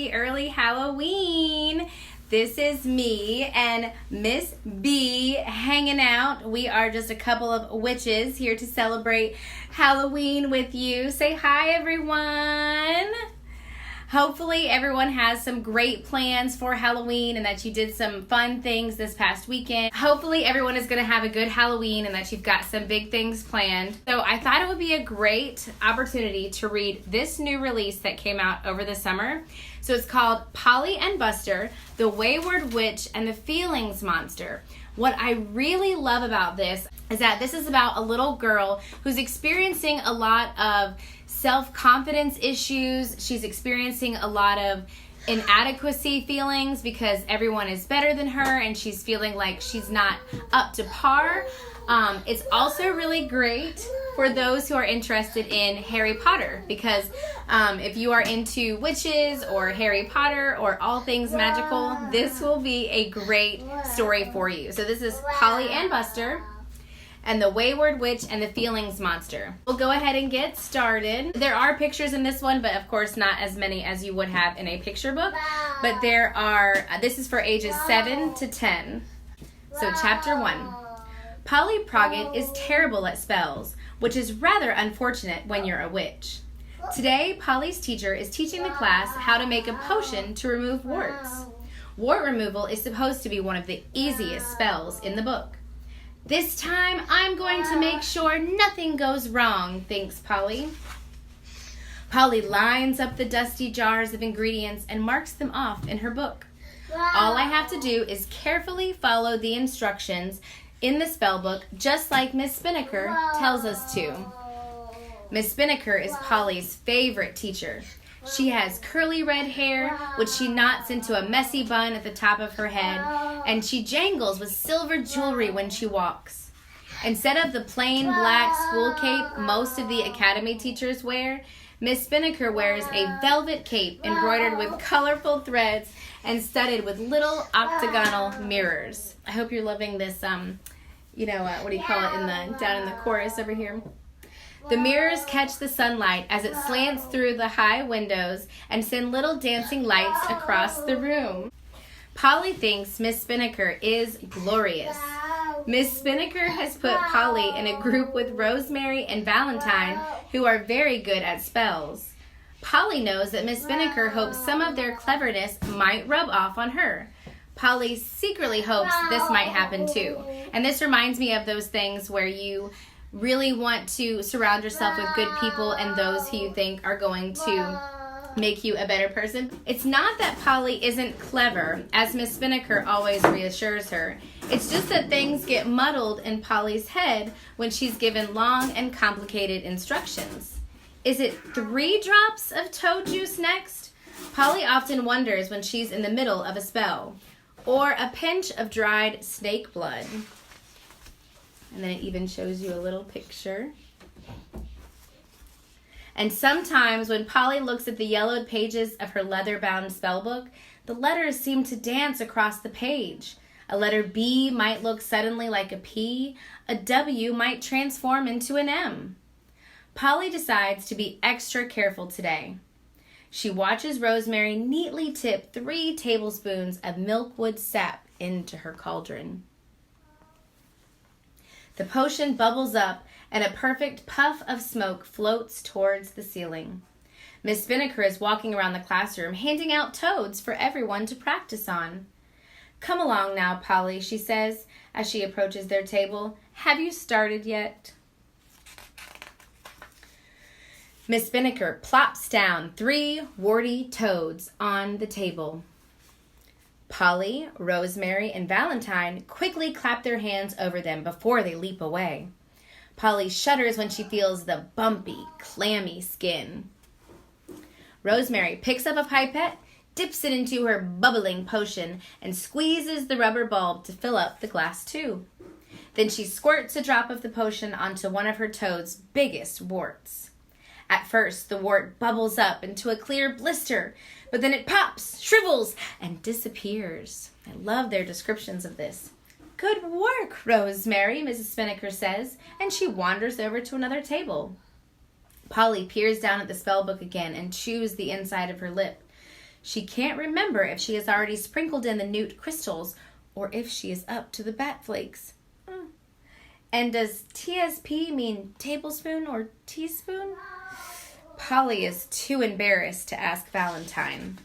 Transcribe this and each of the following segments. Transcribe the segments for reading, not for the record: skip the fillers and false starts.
happy early Halloween. This is me and Miss B hanging out. We are just a couple of witches here to celebrate Halloween with you. Say hi, everyone. Hopefully everyone has some great plans for Halloween and that you did some fun things this past weekend. Hopefully everyone is going to have a good Halloween and that you've got some big things planned. So I thought it would be a great opportunity to read this new release that came out over the summer. So it's called Polly and Buster, The Wayward Witch and the Feelings Monster. What I really love about this is that this is about a little girl who's experiencing a lot of self-confidence issues. She's experiencing a lot of inadequacy feelings because everyone is better than her and she's feeling like she's not up to par. It's also really great for those who are interested in Harry Potter because if you are into witches or Harry Potter or all things magical, this will be a great story for you. So this is Polly and Buster and the Wayward Witch and the Feelings Monster. We'll go ahead and get started. There are pictures in this one, but of course not as many as you would have in a picture book. But there are, this is for ages 7 to 10. So chapter 1. Polly Proggett is terrible at spells, which is rather unfortunate when you're a witch. Today, Polly's teacher is teaching the class how to make a potion to remove warts. Wart removal is supposed to be one of the easiest spells in the book. This time, I'm going to make sure nothing goes wrong, thinks Polly. Polly lines up the dusty jars of ingredients and marks them off in her book. All I have to do is carefully follow the instructions in the spell book, just like Miss Spinnaker tells us to. Miss Spinnaker is Polly's favorite teacher. She has curly red hair, which she knots into a messy bun at the top of her head, and she jangles with silver jewelry when she walks. Instead of the plain black school cape most of the academy teachers wear, Miss Spinnaker wears a velvet cape embroidered with colorful threads and studded with little octagonal mirrors. I hope you're loving this, what do you call it, down in the chorus over here. The mirrors catch the sunlight as it slants through the high windows and send little dancing lights across the room. Polly thinks Miss Spinnaker is glorious. Miss Spinnaker has put Polly in a group with Rosemary and Valentine, who are very good at spells. Polly knows that Miss Spinnaker hopes some of their cleverness might rub off on her. Polly secretly hopes this might happen too. And this reminds me of those things where you really want to surround yourself with good people and those who you think are going to make you a better person. It's not that Polly isn't clever, as Miss Spinnaker always reassures her. It's just that things get muddled in Polly's head when she's given long and complicated instructions. Is it 3 drops of toad juice next? Polly often wonders when she's in the middle of a spell. Or a pinch of dried snake blood. And then it even shows you a little picture. And sometimes when Polly looks at the yellowed pages of her leather-bound spellbook, the letters seem to dance across the page. A letter B might look suddenly like a P. A W might transform into an M. Polly decides to be extra careful today. She watches Rosemary neatly tip 3 tablespoons of milkwood sap into her cauldron. The potion bubbles up and a perfect puff of smoke floats towards the ceiling. Miss Spinnaker is walking around the classroom handing out toads for everyone to practice on. Come along now, Polly, she says as she approaches their table. Have you started yet? Miss Spinnaker plops down 3 warty toads on the table. Polly, Rosemary, and Valentine quickly clap their hands over them before they leap away. Polly shudders when she feels the bumpy, clammy skin. Rosemary picks up a pipette, dips it into her bubbling potion, and squeezes the rubber bulb to fill up the glass tube. Then she squirts a drop of the potion onto one of her toad's biggest warts. At first, the wart bubbles up into a clear blister, but then it pops, shrivels, and disappears. I love their descriptions of this. Good work, Rosemary, Mrs. Spinnaker says, and she wanders over to another table. Polly peers down at the spell book again and chews the inside of her lip. She can't remember if she has already sprinkled in the newt crystals or if she is up to the bat flakes. And does TSP mean tablespoon or teaspoon? Polly is too embarrassed to ask Valentine.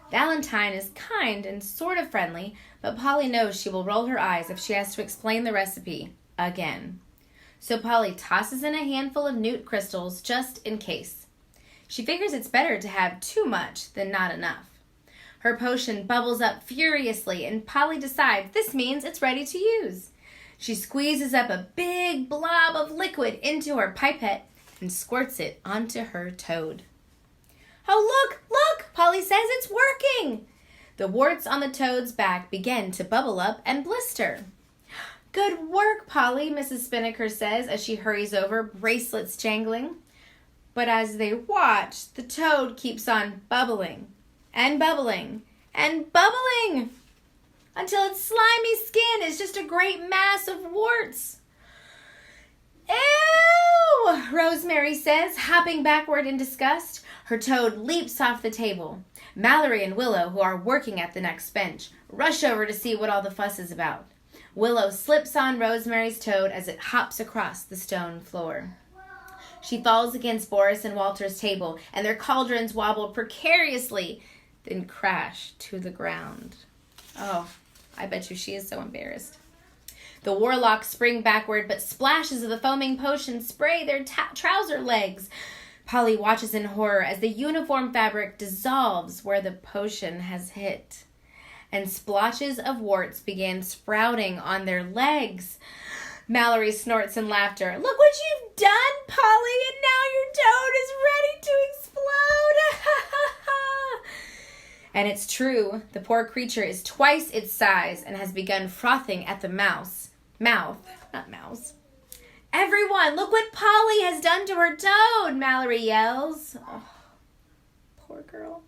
Valentine is kind and sort of friendly, but Polly knows she will roll her eyes if she has to explain the recipe again. So Polly tosses in a handful of newt crystals just in case. She figures it's better to have too much than not enough. Her potion bubbles up furiously, and Polly decides this means it's ready to use. She squeezes up a big blob of liquid into her pipette and squirts it onto her toad. Oh, look, Polly says it's working. The warts on the toad's back begin to bubble up and blister. Good work, Polly, Mrs. Spinnaker says as she hurries over, bracelets jangling. But as they watch, the toad keeps on bubbling and bubbling and bubbling until its slimy skin is just a great mass of warts. Ew, Rosemary says, hopping backward in disgust. Her toad leaps off the table. Mallory and Willow, who are working at the next bench, rush over to see what all the fuss is about. Willow slips on Rosemary's toad as it hops across the stone floor. She falls against Boris and Walter's table, and their cauldrons wobble precariously, then crash to the ground. Oh, I bet you she is so embarrassed. The warlocks spring backward, but splashes of the foaming potion spray their trouser legs. Polly watches in horror as the uniform fabric dissolves where the potion has hit, and splotches of warts begin sprouting on their legs. Mallory snorts in laughter. Look what you've done, Polly, and now your toad is ready to explode. And it's true. The poor creature is twice its size and has begun frothing at the mouth. Everyone, look what Polly has done to her toad, Mallory yells. Oh, poor girl.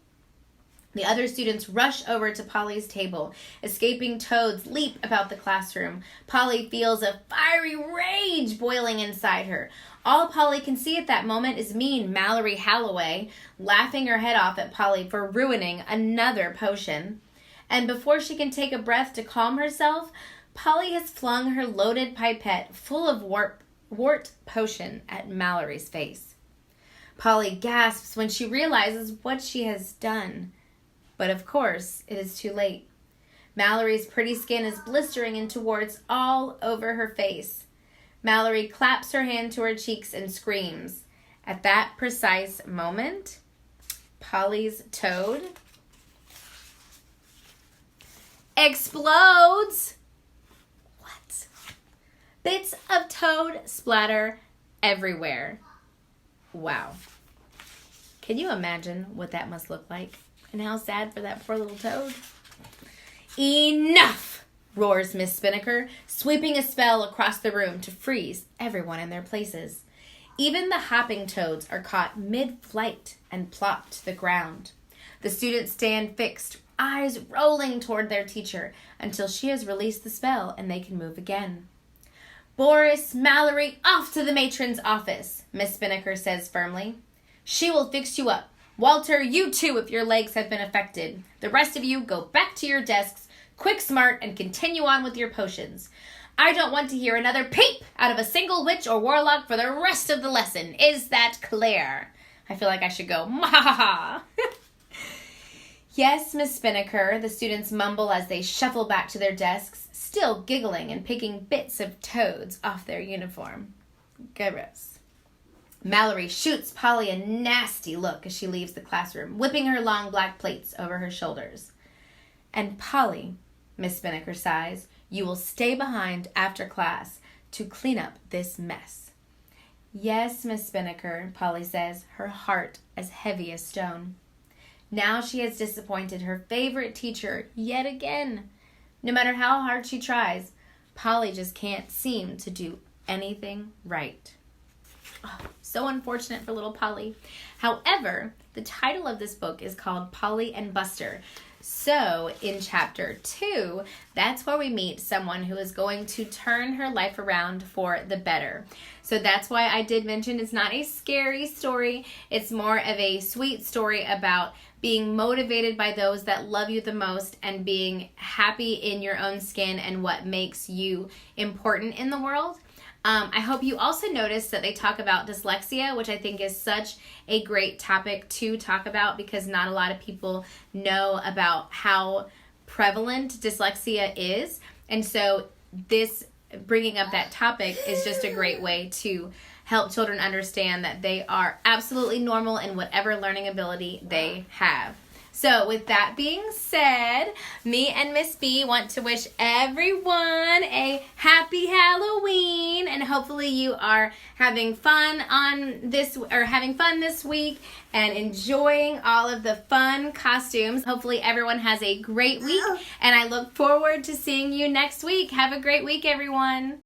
The other students rush over to Polly's table. Escaping toads leap about the classroom. Polly feels a fiery rage boiling inside her. All Polly can see at that moment is mean Mallory Halloway, laughing her head off at Polly for ruining another potion. And before she can take a breath to calm herself, Polly has flung her loaded pipette full of wart potion at Mallory's face. Polly gasps when she realizes what she has done. But of course, it is too late. Mallory's pretty skin is blistering into warts all over her face. Mallory claps her hand to her cheeks and screams. At that precise moment, Polly's toad explodes. What? Bits of toad splatter everywhere. Wow. Can you imagine what that must look like? And how sad for that poor little toad. Enough, roars Miss Spinnaker, sweeping a spell across the room to freeze everyone in their places. Even the hopping toads are caught mid-flight and plop to the ground. The students stand fixed, eyes rolling toward their teacher until she has released the spell and they can move again. Boris, Mallory, off to the matron's office, Miss Spinnaker says firmly. She will fix you up. Walter, you too if your legs have been affected. The rest of you go back to your desks, quick smart, and continue on with your potions. I don't want to hear another peep out of a single witch or warlock for the rest of the lesson. Is that clear? I feel like I should go, ma-ha-ha. Yes, Miss Spinnaker, the students mumble as they shuffle back to their desks, still giggling and picking bits of toads off their uniform. Gross. Mallory shoots Polly a nasty look as she leaves the classroom, whipping her long black plaits over her shoulders. And Polly, Miss Spinnaker sighs, you will stay behind after class to clean up this mess. Yes, Miss Spinnaker, Polly says, her heart as heavy as stone. Now she has disappointed her favorite teacher yet again. No matter how hard she tries, Polly just can't seem to do anything right. Oh, so unfortunate for little Polly. However, the title of this book is called Polly and Buster. So in chapter 2, that's where we meet someone who is going to turn her life around for the better. So that's why I did mention it's not a scary story. It's more of a sweet story about being motivated by those that love you the most and being happy in your own skin and what makes you important in the world. I hope you also noticed that they talk about dyslexia, which I think is such a great topic to talk about because not a lot of people know about how prevalent dyslexia is. And so this bringing up that topic is just a great way to help children understand that they are absolutely normal in whatever learning ability they have. So with that being said, me and Miss B want to wish everyone a happy Halloween, and hopefully you are having fun this week and enjoying all of the fun costumes. Hopefully everyone has a great week, and I look forward to seeing you next week. Have a great week, everyone.